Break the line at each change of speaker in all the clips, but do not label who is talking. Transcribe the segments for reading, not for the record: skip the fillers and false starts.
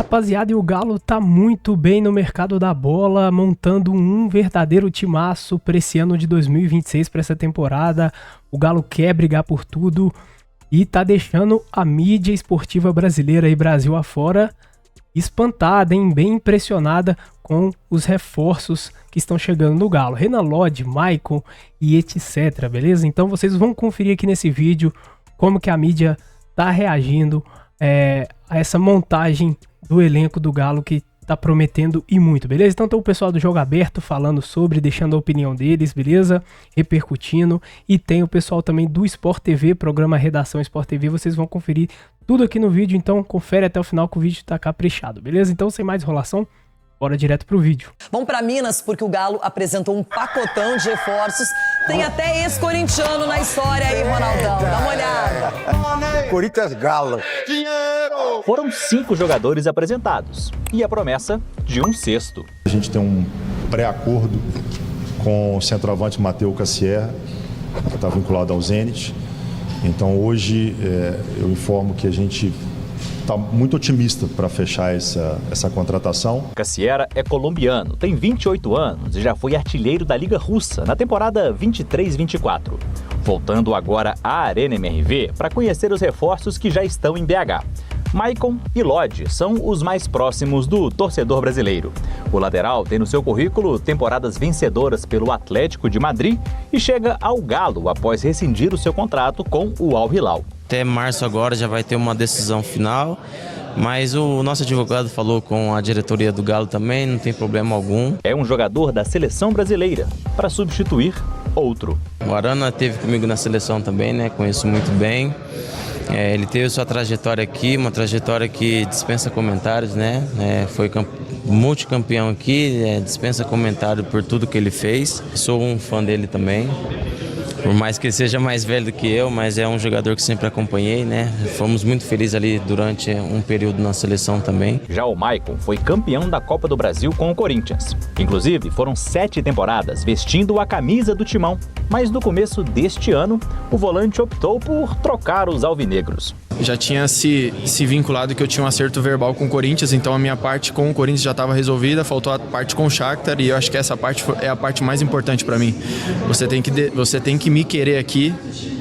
Rapaziada, e o Galo tá muito bem no mercado da bola, montando um verdadeiro timaço para esse ano de 2026, para essa temporada. O Galo quer brigar por tudo e tá deixando a mídia esportiva brasileira e Brasil afora espantada, hein? Bem impressionada com os reforços que estão chegando no Galo. Renan Lodge, Maicon e etc, beleza? Então vocês vão conferir aqui nesse vídeo como que a mídia tá reagindo a essa montagem do elenco do Galo que tá prometendo e muito, beleza? Então tem o pessoal do Jogo Aberto falando sobre, deixando a opinião deles, beleza? Repercutindo. E tem o pessoal também do Sport TV, programa Redação Sport TV. Vocês vão conferir tudo aqui no vídeo, então confere até o final que o vídeo tá caprichado, beleza? Então sem mais enrolação, bora direto pro vídeo.
Vamos para Minas, porque o Galo apresentou um pacotão de reforços. Tem até ex-corintiano na história aí, Ronaldão. Dá uma olhada.
Corinthians Galo.
Dinheiro! Foram 5 jogadores apresentados e a promessa de um sexto.
A gente tem um pré-acordo com o centroavante Matheus Cassier, que está vinculado ao Zenit. Então hoje eu informo que a gente está muito otimista para fechar essa contratação.
Cassiera é colombiano, tem 28 anos e já foi artilheiro da Liga Russa na temporada 23-24. Voltando agora à Arena MRV para conhecer os reforços que já estão em BH. Maicon e Lodge são os mais próximos do torcedor brasileiro. O lateral tem no seu currículo temporadas vencedoras pelo Atlético de Madrid e chega ao Galo após rescindir o seu contrato com o Al Hilal.
Até março agora já vai ter uma decisão final, mas o nosso advogado falou com a diretoria do Galo também, não tem problema algum.
É um jogador da seleção brasileira para substituir outro.
O Arana esteve comigo na seleção também, né? Conheço muito bem. Ele teve sua trajetória aqui, uma trajetória que dispensa comentários, né? Foi multicampeão aqui, dispensa comentário por tudo que ele fez. Sou um fã dele também. Por mais que ele seja mais velho do que eu, mas é um jogador que sempre acompanhei, né? Fomos muito felizes ali durante um período na seleção também.
Já o Maicon foi campeão da Copa do Brasil com o Corinthians. Inclusive, foram 7 temporadas vestindo a camisa do Timão. Mas no começo deste ano, o volante optou por trocar os alvinegros.
Já tinha se vinculado que eu tinha um acerto verbal com o Corinthians, então a minha parte com o Corinthians já estava resolvida, faltou a parte com o Shakhtar e eu acho que essa parte é a parte mais importante para mim. Você tem que me querer aqui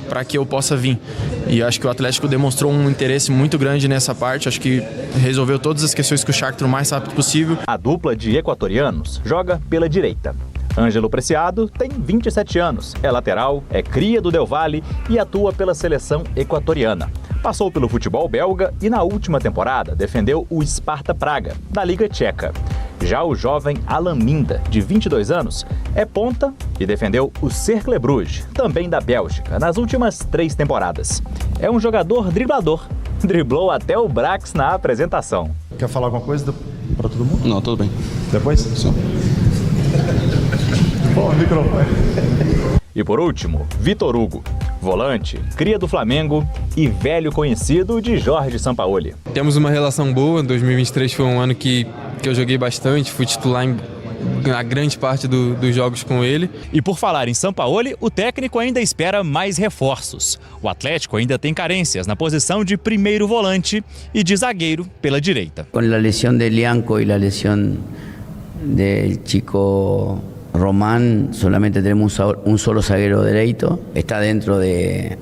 para que eu possa vir. E eu acho que o Atlético demonstrou um interesse muito grande nessa parte, acho que resolveu todas as questões com o Shakhtar o mais rápido possível.
A dupla de equatorianos joga pela direita. Ângelo Preciado tem 27 anos, é lateral, é cria do Del Valle e atua pela seleção equatoriana. Passou pelo futebol belga e na última temporada defendeu o Sparta Praga, da Liga Tcheca. Já o jovem Alan Minda, de 22 anos, é ponta e defendeu o Cercle Bruges, também da Bélgica, nas últimas 3 temporadas. É um jogador driblador, driblou até o Brax na apresentação.
Quer falar alguma coisa para todo mundo?
Não, tudo bem.
Depois? Sim. Bom, microfone.
E por último, Vitor Hugo, volante, cria do Flamengo e velho conhecido de Jorge Sampaoli.
Temos uma relação boa, 2023 foi um ano que eu joguei bastante, fui titular em a grande parte dos jogos com ele.
E por falar em Sampaoli, o técnico ainda espera mais reforços. O Atlético ainda tem carências na posição de primeiro volante e de zagueiro pela direita.
Com a lesão de Lianco e a lesão de Chico Román, solamente tenemos un solo zaguero derecho. Está dentro de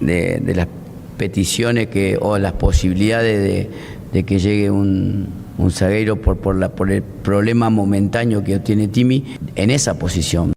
las peticiones o las posibilidades de que llegue un zagueiro por el problema momentáneo que tiene Timmy en esa posición.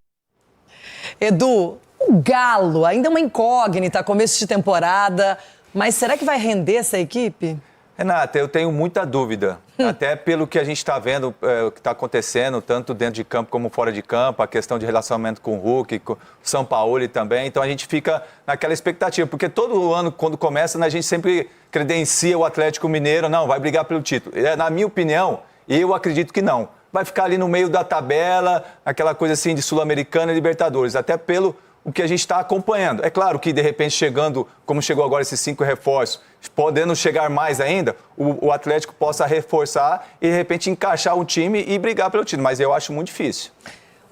Edu, o Galo ainda é uma incógnita, começo de temporada, mas será que vai render essa equipe?
Renata, eu tenho muita dúvida, até pelo que a gente está vendo, o que está acontecendo, tanto dentro de campo como fora de campo, a questão de relacionamento com o Hulk, com o Sampaoli também, então a gente fica naquela expectativa, porque todo ano, quando começa, a gente sempre credencia o Atlético Mineiro, não, vai brigar pelo título. Na minha opinião, eu acredito que não. Vai ficar ali no meio da tabela, aquela coisa assim de Sul-Americana e Libertadores, até pelo o que a gente está acompanhando. É claro que, de repente, chegando, como chegou agora esses 5 reforços, podendo chegar mais ainda, o Atlético possa reforçar e, de repente, encaixar o time e brigar pelo título. Mas eu acho muito difícil.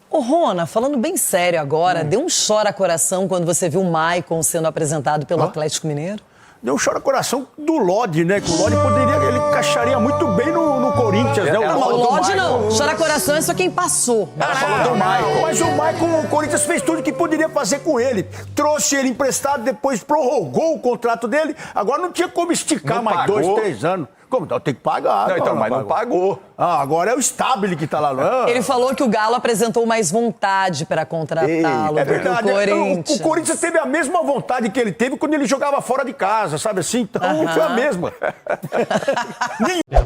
Ô, Rona, falando bem sério agora, deu um chora-coração quando você viu o Maicon sendo apresentado pelo Atlético Mineiro?
Deu um chora-coração do Lodge, né? Que o Lodge poderia, ele encaixaria muito bem no
Corinthians, né?
Não, o Lodge não. Chora coração é só quem passou.
Mas o Maicon, o Corinthians fez tudo que poderia fazer com ele. Trouxe ele emprestado, depois prorrogou o contrato dele. Agora não tinha como esticar mais 2, 3 anos. Como? Então tem que pagar.
Não, então, mas não pagou.
Agora é o Stabile que tá lá. Não.
Ele falou que o Galo apresentou mais vontade para contratá-lo.
É verdade.
O
Corinthians teve a mesma vontade que ele teve quando ele jogava fora de casa, sabe assim? Então foi a mesma.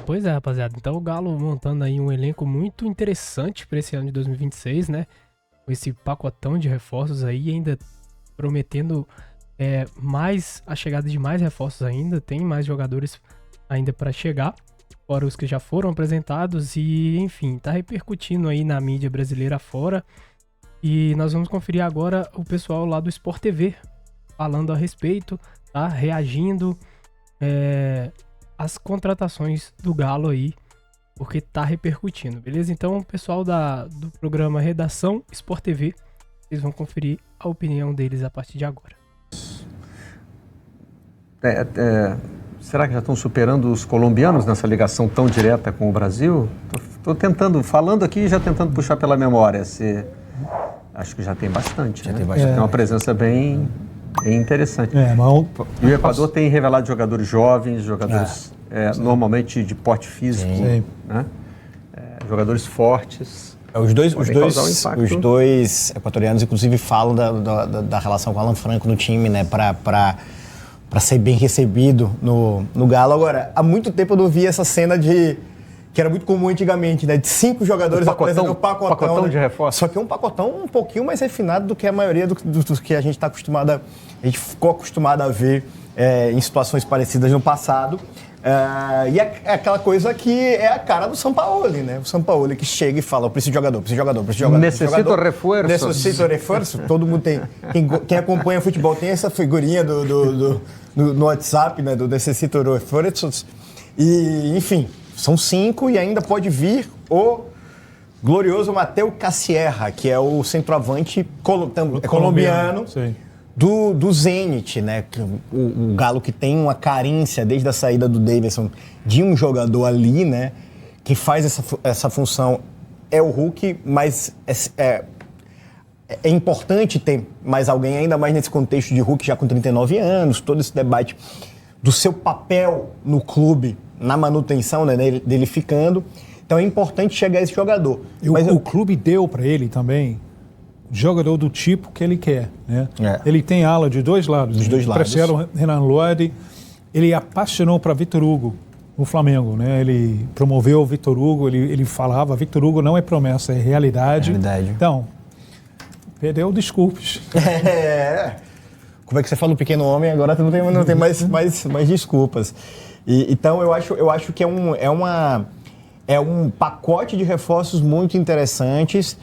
Pois é, rapaziada. Então o Galo montando aí um elenco muito interessante para esse ano de 2026, né? Com esse pacotão de reforços aí, ainda prometendo mais a chegada de mais reforços ainda. Tem mais jogadores ainda para chegar, fora os que já foram apresentados e, enfim, tá repercutindo aí na mídia brasileira fora. E nós vamos conferir agora o pessoal lá do Sport TV falando a respeito, tá? Reagindo às contratações do Galo aí, porque tá repercutindo, beleza? Então, o pessoal do programa Redação Sport TV, vocês vão conferir a opinião deles a partir de agora.
Será que já estão superando os colombianos nessa ligação tão direta com o Brasil? Estou falando aqui e já tentando puxar pela memória. Acho que já tem bastante, né? Tem uma presença bem interessante. E o Equador tem revelado jogadores jovens, jogadores normalmente de porte físico, né? Jogadores fortes.
Os dois equatorianos, inclusive, falam da relação com o Alan Franco no time, né? Para ser bem recebido no Galo. Agora, há muito tempo eu não vi essa cena que era muito comum antigamente, né? De 5 jogadores apresentando um pacotão, né?
De reforço.
Só que é um pacotão um pouquinho mais refinado do que a maioria do que a gente está acostumado a gente ficou acostumado a ver em situações parecidas no passado. E é aquela coisa que é a cara do Sampaoli, né? O Sampaoli que chega e fala, eu preciso de jogador.
Necessito reforço.
Todo mundo tem. Quem acompanha futebol tem essa figurinha no WhatsApp, né? Do necessito reforços. E, enfim, são 5 e ainda pode vir o glorioso Mateu Cassierra, que é o centroavante colombiano.
Sim.
Do Zenit, né? O Galo que tem uma carência desde a saída do Davidson de um jogador ali, né? Que faz essa função é o Hulk, mas é importante ter mais alguém, ainda mais nesse contexto de Hulk já com 39 anos, todo esse debate do seu papel no clube, na manutenção, né, dele ficando. Então é importante chegar esse jogador.
O clube deu para ele também jogador do tipo que ele quer, né? Ele tem ala de 2 lados.
Dos 2 lados.
Marcelo Renan Lodi, ele apaixonou para Vitor Hugo no Flamengo, né? Ele promoveu o Vitor Hugo, ele falava, Vitor Hugo não é promessa, é realidade. Então, perdeu desculpas.
Como é que você fala o pequeno homem, agora não tem mais desculpas. Então, eu acho que é um pacote de reforços muito interessantes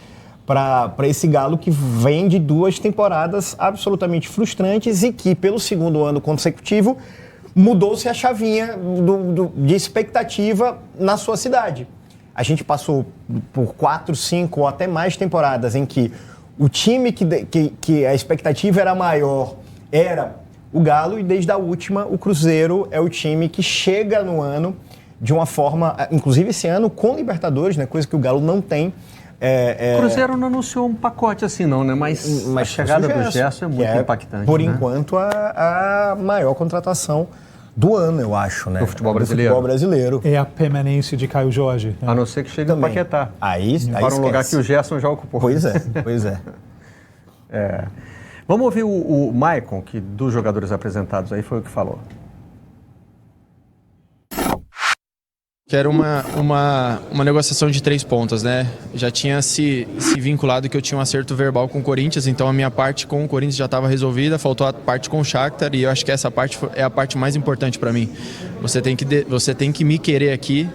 para esse Galo que vem de 2 temporadas absolutamente frustrantes e que, pelo 2º ano consecutivo, mudou-se a chavinha de expectativa na sua cidade. A gente passou por 4, 5 ou até mais temporadas em que o time que a expectativa era maior era o Galo, e desde a última, o Cruzeiro é o time que chega no ano de uma forma, inclusive esse ano com Libertadores, né, coisa que o Galo não tem.
O Cruzeiro não anunciou um pacote assim não, né? Mas a chegada do Gerson é muito impactante.
Por enquanto, a maior contratação do ano, eu acho, né?
Do futebol brasileiro.
É a permanência de Caio Jorge.
A não ser que chegue no Paquetá.
Aí
para um lugar que o Gerson já ocupou.
Pois é.
Vamos ouvir o Maicon, que dos jogadores apresentados aí foi o que falou.
Que era uma negociação de 3 pontas, né? Já tinha se vinculado que eu tinha um acerto verbal com o Corinthians, então a minha parte com o Corinthians já estava resolvida, faltou a parte com o Shakhtar, e eu acho que essa parte é a parte mais importante para mim. Você tem que me querer aqui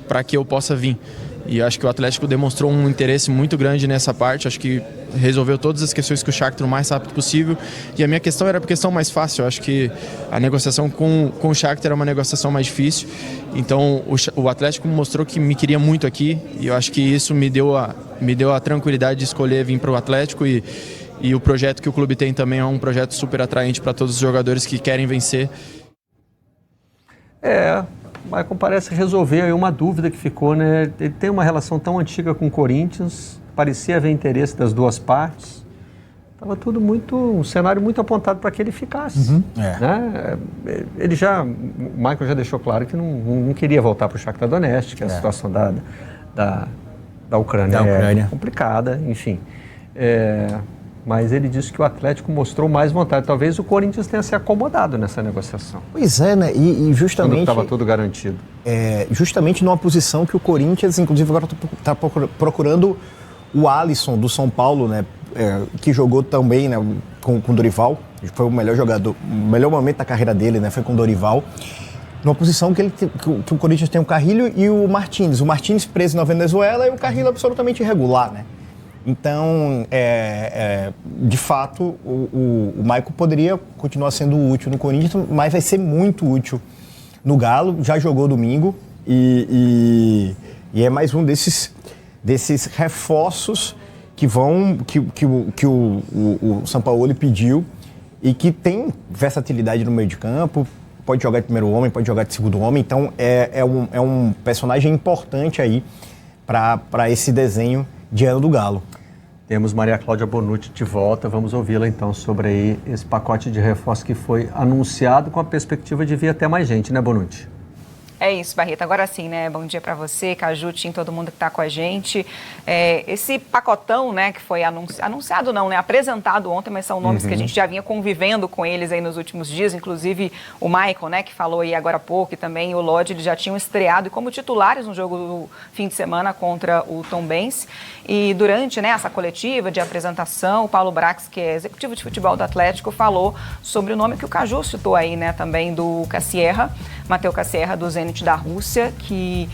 para que eu possa vir. E eu acho que o Atlético demonstrou um interesse muito grande nessa parte, acho que resolveu todas as questões com o Shakhtar o mais rápido possível. E a minha questão era a questão mais fácil, eu acho que a negociação com o Shakhtar é uma negociação mais difícil. Então o Atlético mostrou que me queria muito aqui, e eu acho que isso me deu a tranquilidade de escolher vir para o Atlético, e o projeto que o clube tem também é um projeto super atraente para todos os jogadores que querem vencer.
Maicon parece resolver aí uma dúvida que ficou, né? Ele tem uma relação tão antiga com o Corinthians, parecia haver interesse das duas partes. Estava tudo um cenário muito apontado para que ele ficasse. Né? O Maicon já deixou claro que não queria voltar para o Shakhtar Donetsk, que a situação da Ucrânia é complicada, enfim. Mas ele disse que o Atlético mostrou mais vontade. Talvez o Corinthians tenha se acomodado nessa negociação.
Pois é, né? E justamente...
Quando estava tudo garantido.
Justamente numa posição que o Corinthians, inclusive, agora está procurando o Alisson do São Paulo, né? Que jogou também, né, com o Dorival. Foi o melhor jogador, o melhor momento da carreira dele, né? Foi com o Dorival. Numa posição que o Corinthians tem o Carrilho e o Martínez. O Martínez preso na Venezuela e o Carrilho absolutamente irregular, né? Então, de fato, o Maicon poderia continuar sendo útil no Corinthians, mas vai ser muito útil no Galo. Já jogou domingo e é mais um desses reforços que o Sampaoli pediu e que tem versatilidade no meio de campo. Pode jogar de primeiro homem, pode jogar de segundo homem. Então, é um personagem importante aí para esse desenho de ano do Galo.
Temos Maria Cláudia Bonucci de volta. Vamos ouvi-la então sobre aí esse pacote de reforço que foi anunciado com a perspectiva de vir até mais gente, né, Bonucci?
É isso, Barreto. Agora sim, né? Bom dia para você, Caju, Tim, todo mundo que está com a gente. Esse pacotão, né, que foi anunciado não, né? Apresentado ontem, mas são nomes que a gente já vinha convivendo com eles aí nos últimos dias, inclusive o Maicon, né, que falou aí agora há pouco, e também o Lodge, eles já tinham estreado e como titulares no jogo do fim de semana contra o Tombense. E durante, né, essa coletiva de apresentação, o Paulo Brax, que é executivo de futebol do Atlético, falou sobre o nome que o Caju citou aí, né, também do Cassierra, Matheus Cassierra, do Zenit da Rússia, que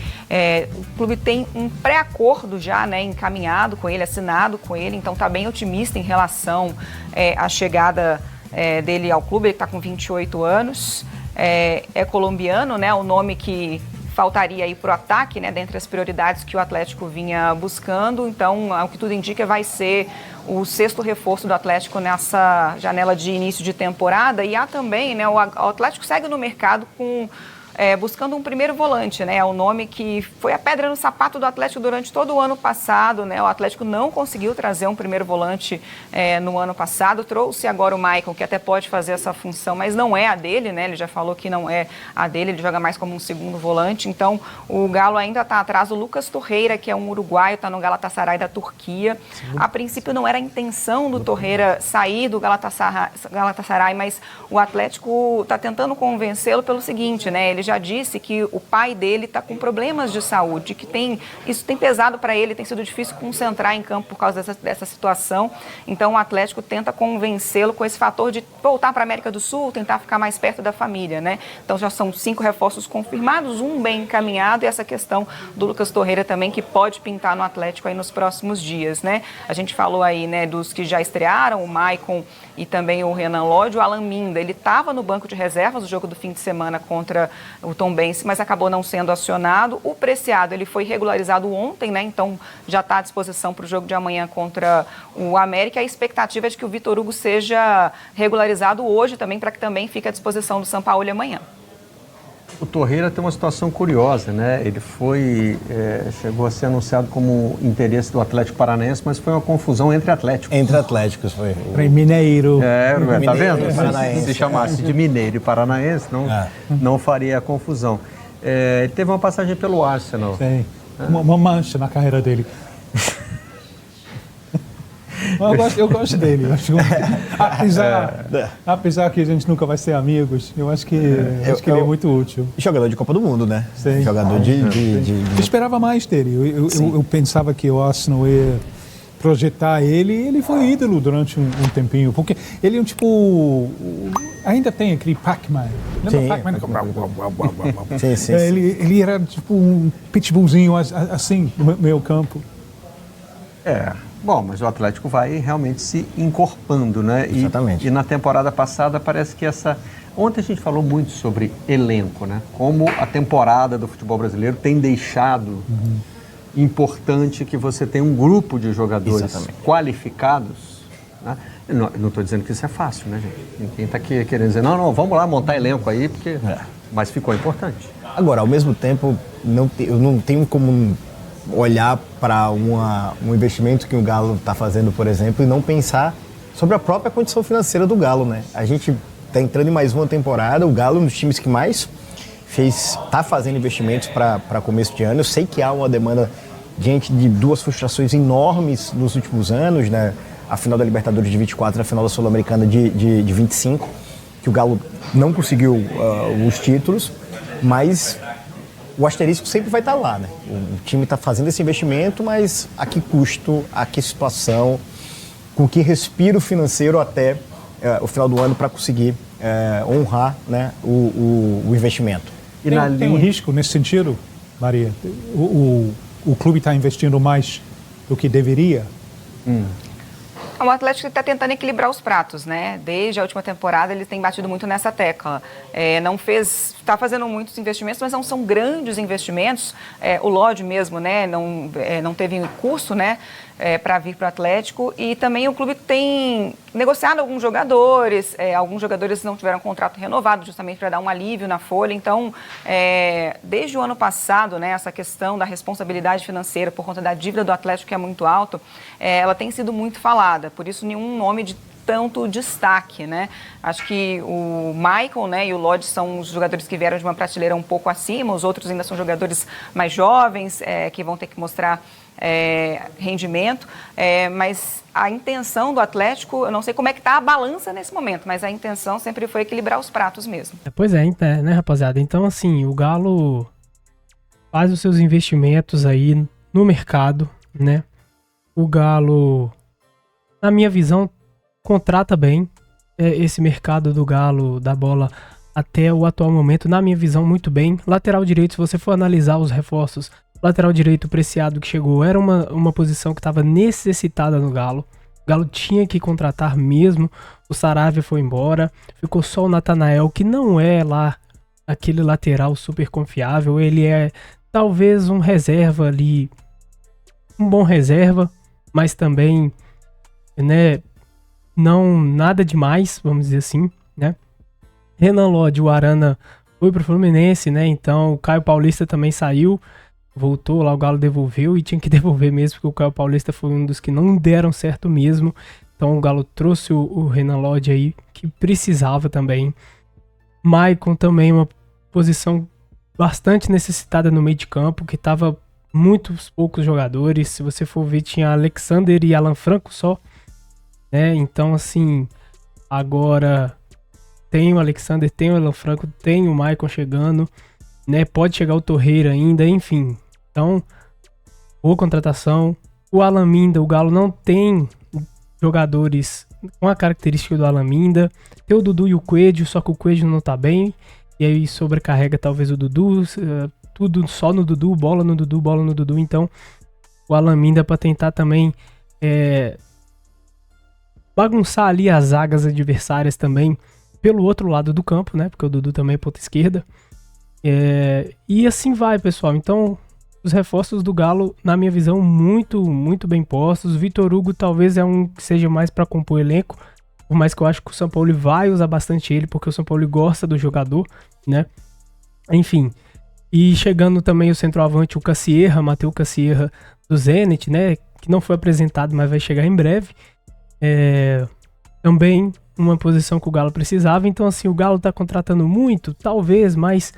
o clube tem um pré-acordo já, né, encaminhado com ele, assinado com ele, então está bem otimista em relação à chegada dele ao clube. Ele está com 28 anos, é colombiano, né, o nome que faltaria aí para o ataque, né, dentre as prioridades que o Atlético vinha buscando. Então, ao que tudo indica, vai ser o 6º reforço do Atlético nessa janela de início de temporada. E há também, né, o Atlético segue no mercado buscando um primeiro volante, né? É o nome que foi a pedra no sapato do Atlético durante todo o ano passado, né? O Atlético não conseguiu trazer um primeiro volante no ano passado, trouxe agora o Maicon, que até pode fazer essa função, mas não é a dele, né? Ele já falou que não é a dele, ele joga mais como um segundo volante. Então, o Galo ainda está atrás do Lucas Torreira, que é um uruguaio, está no Galatasaray da Turquia. A princípio não era a intenção do Torreira sair do Galatasaray, mas o Atlético está tentando convencê-lo pelo seguinte, né? Ele já disse que o pai dele está com problemas de saúde, que isso tem pesado para ele, tem sido difícil concentrar em campo por causa dessa situação. Então o Atlético tenta convencê-lo com esse fator de voltar para a América do Sul, tentar ficar mais perto da família, né? Então já são 5 reforços confirmados, um bem encaminhado, e essa questão do Lucas Torreira também, que pode pintar no Atlético aí nos próximos dias, né? A gente falou aí, né, dos que já estrearam, o Maicon e também o Renan Lodge. O Alan Minda, ele estava no banco de reservas no jogo do fim de semana contra o Tombense, mas acabou não sendo acionado. O Preciado, ele foi regularizado ontem, né? Então já está à disposição para o jogo de amanhã contra o América. A expectativa é de que o Vitor Hugo seja regularizado hoje também, para que também fique à disposição do Sampaoli amanhã.
O Torreira tem uma situação curiosa, né? Ele chegou a ser anunciado como interesse do Atlético Paranaense, mas foi uma confusão entre Atléticos.
Entre Atléticos, foi.
Mineiro.
Tá vendo? Se chamasse de Mineiro e Paranaense, não faria a confusão. Ele teve uma passagem pelo Arsenal.
Sim, uma mancha na carreira dele. Eu gosto dele. Apesar que a gente nunca vai ser amigos, eu acho que ele é muito útil.
Jogador de Copa do Mundo, né?
Sim.
Jogador
Eu esperava mais dele. Eu pensava que o Arsenal ia projetar ele, e ele foi ídolo durante um tempinho, porque ele é um tipo... Ainda tem aquele Pac-Man. Lembra Pac-Man?
Sim.
Ele era tipo um pitbullzinho assim no meio campo.
Bom, mas o Atlético vai realmente se encorpando, né?
Exatamente.
E na temporada passada parece que Ontem a gente falou muito sobre elenco, né? Como a temporada do futebol brasileiro tem deixado importante que você tenha um grupo de jogadores qualificados, né? Não estou dizendo que isso é fácil, né, gente? Ninguém está aqui querendo dizer, não, vamos lá montar elenco aí, porque... Mas ficou importante.
Agora, ao mesmo tempo, eu não tenho como olhar para um investimento que o Galo está fazendo, por exemplo, e não pensar sobre a própria condição financeira do Galo, né? A gente está entrando em mais uma temporada, o Galo é um dos times que mais está fazendo investimentos para começo de ano. Eu sei que há uma demanda diante de duas frustrações enormes nos últimos anos, né? A final da Libertadores de 24 e a final da Sul-Americana de 25, que o Galo não conseguiu os títulos, mas o asterisco sempre vai estar lá, né? O time está fazendo esse investimento, mas a que custo, a que situação, com que respiro financeiro até o final do ano para conseguir honrar, né, o investimento.
E tem um risco nesse sentido, Maria? O clube está investindo mais do que deveria?
O Atlético está tentando equilibrar os pratos, né? Desde a última temporada ele tem batido muito nessa tecla. Está fazendo muitos investimentos, mas não são grandes investimentos. O Lodge mesmo, né? Não teve curso, né? Para vir para o Atlético, e também o clube tem negociado alguns jogadores não tiveram contrato renovado, justamente para dar um alívio na folha. Então, desde o ano passado, né, essa questão da responsabilidade financeira por conta da dívida do Atlético, que é muito alto, ela tem sido muito falada, por isso nenhum nome de tanto destaque, né? Acho que o Michael, né, e o Lodge são os jogadores que vieram de uma prateleira um pouco acima, os outros ainda são jogadores mais jovens, que vão ter que mostrar rendimento, mas a intenção do Atlético, eu não sei como é que está a balança nesse momento, mas a intenção sempre foi equilibrar os pratos mesmo.
Pois é, né, rapaziada? Então, assim, o Galo faz os seus investimentos aí no mercado, né? O Galo, na minha visão, contrata bem esse mercado do Galo, da bola, até o atual momento, na minha visão, muito bem. Lateral direito, se você for analisar os reforços, lateral direito Preciado que chegou, era uma posição que estava necessitada no Galo. O Galo tinha que contratar mesmo. O Saravia foi embora, ficou só o Natanael, que não é lá aquele lateral super confiável. Ele é talvez um reserva ali, um bom reserva, mas também, né, não nada demais, vamos dizer assim, né? Renan Lodge, o Arana foi pro Fluminense, né? Então o Caio Paulista também saiu, voltou lá, o Galo devolveu, e tinha que devolver mesmo, porque o Caio Paulista foi um dos que não deram certo mesmo. Então o Galo trouxe o Renan Lodge aí, que precisava também. Maicon também, uma posição bastante necessitada no meio de campo, que tava muitos poucos jogadores. Se você for ver, tinha Alexander e Alan Franco só, né? Então, assim, agora tem o Alexander, tem o Alan Franco, tem o Maicon chegando, né? Pode chegar o Torreira ainda, enfim. Então, boa contratação. O Alan Minda, o Galo não tem jogadores com a característica do Alan Minda. Tem o Dudu e o Coelho, só que o Coelho não tá bem, e aí sobrecarrega talvez o Dudu, tudo só no Dudu, bola no Dudu, bola no Dudu. Então, o Alan Minda para tentar também bagunçar ali as zagas adversárias também pelo outro lado do campo, né? Porque o Dudu também é ponta esquerda. E assim vai, pessoal. Então, os reforços do Galo, na minha visão, muito, muito bem postos. O Vitor Hugo talvez é um que seja mais para compor elenco, por mais que eu acho que o São Paulo vai usar bastante ele, porque o São Paulo gosta do jogador, né? Enfim. E chegando também o centroavante, o Cassierra, Matheus Cassierra do Zenit, né? Que não foi apresentado, mas vai chegar em breve. Também uma posição que o Galo precisava. Então, assim, o Galo tá contratando muito, talvez, mas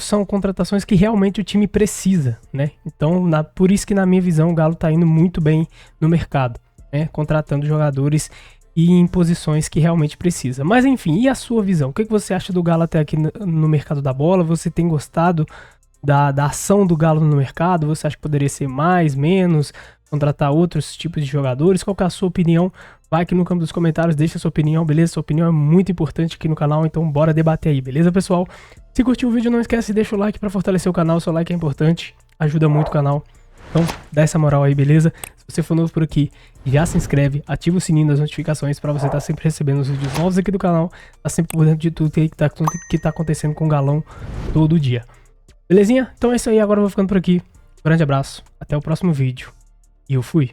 são contratações que realmente o time precisa, né? Então, por isso que, na minha visão, o Galo tá indo muito bem no mercado, né? Contratando jogadores e em posições que realmente precisa. Mas, enfim, e a sua visão? O que você acha do Galo até aqui no mercado da bola? Você tem gostado da ação do Galo no mercado? Você acha que poderia ser mais, menos, contratar outros tipos de jogadores? Qual que é a sua opinião? Vai aqui no campo dos comentários, deixa a sua opinião, beleza? Sua opinião é muito importante aqui no canal, então bora debater aí, beleza, pessoal? Se curtiu o vídeo, não esquece, deixa o like pra fortalecer o canal, seu like é importante, ajuda muito o canal. Então, dá essa moral aí, beleza? Se você for novo por aqui, já se inscreve, ativa o sininho das notificações pra você estar sempre recebendo os vídeos novos aqui do canal, tá sempre por dentro de tudo que tá acontecendo com o Galão todo dia. Belezinha? Então é isso aí, agora eu vou ficando por aqui. Grande abraço, até o próximo vídeo e eu fui.